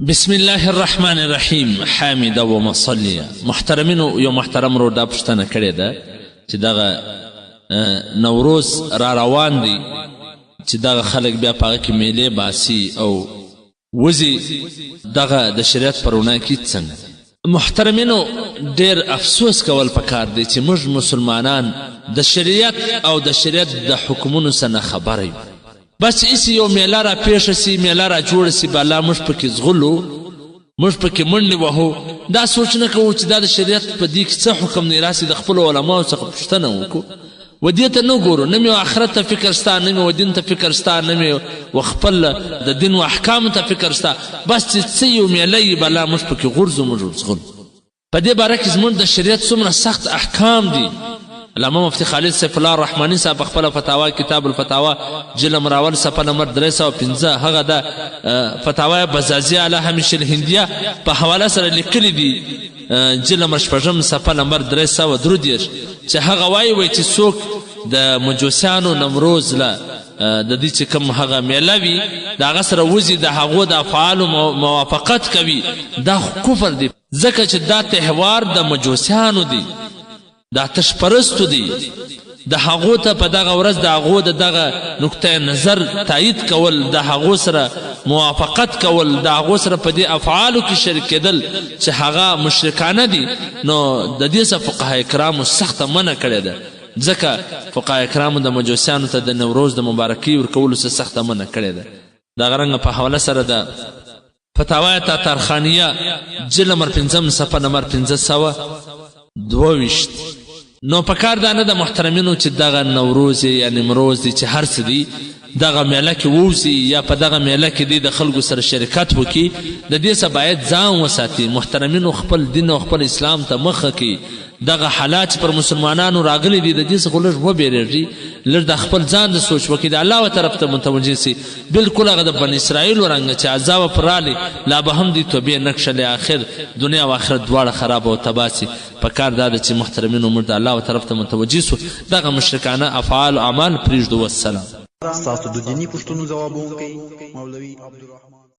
بسم الله الرحمن الرحیم حامد و مصلی. محترمینو یو محترم رو دا پوښتنه کړې ده چې دغه نوروز را روان دی چې دغه خلک بیا په هغه کې میلې باسي او وځي دغه د شریعت په رڼا کې څنګه. محترمینو ډېر افسوس کول پکار دی چې موږ مسلمانان د شریعت او د شریعت د حکمونو څخه خبر یو. بس ایسی یو میله را پیښه سي، میله را جوړه سي، بالا موږ پکې ځغلو، موږ پکې منډې وهو، دا سوچ نه کوو چې دا د شریعت په دې کې څه حکم دی، راسي د خپلو علماو څخه پوښتنه وکړو. و دې ته نه ګورو، نه مې آخرت ته فکر ستا، نه مې و دین ته فکر ستا، نه مې و خپل د دین و احکامو ته فکر ستا، بس چې څه یو میله یي بالا موږ پکې غورځو، موږ ځغلو. په دې باره کې زموږ د شریعت څومره سخت احکام دي. علامه مفتی خالد سیف الله الرحمانی صاحب خپل فتاوا کتاب الفتاوا جلد راول صفحه نمبر 315 هغه د فتاوا بزازیه علی همیش الهندیه په حواله سره لیکلي دي، جلد نمبر 8 صفحه نمبر 313 چې هغه وایي چې څوک د مجوسیانو نمروز له د دې چې کوم هغه میله وي د هغه سره وځي، د هغو د افعالو موافقت کوي، دا کفر دی، ځکه چې دا تهوار د مجوسیانو دی، دا آتش پرستو دی. د هغو ته په دغه ورځ د هغو د دغه نقطه نظر تایید کول، د هغو سره موافقت کول، د هغو سره په دې افعالو کې شریک کېدل چې هغه مشرکانه دي، نو د دې څخه فقهای کرامو سخته منع کړې ده. ځکه فقهای کرامو د مجوسیانو ته د نوروز د مبارکۍ ورکولو څخه سخته منع کړې ده. دغه رنګه په حواله سره د فتاوا تاتارخانیه جلد نمبر 5 صفحه نمبر 522 نو پکار دا نه د محترمینو چې دغه نوروز یا نمروز دی چې هر څه دی دغه میله کې ووځي یا په دغه میله کې دی د خلکو سره شرکت وکړي، د دې څخه باید ځان وساتي. محترمینو خپل دین او خپل اسلام ته مخه کړي. دغه حالات پر مسلمانانو راغلي دي، د دې څخه لږ وبېرېږي، لږ د خپل ځان د سوچ وکړي، د الله و طرف ته متوجه سي. بلکل هغه د بني اسرائیل ورنګه چې عذاب پر رالی لا به هم دي توبې نه کښلې، آخر دنیا او آخرت دواړه خراب او تباه سي. پکار دا ده چې محترمینو موږ د الله و طرف ته متوجه سو، دغه مشرکانه افعال او اعمال پرېږدو. والسلام. ستاسو د دیني پوښتنو ځوابونکی مولوي عبدالرحمن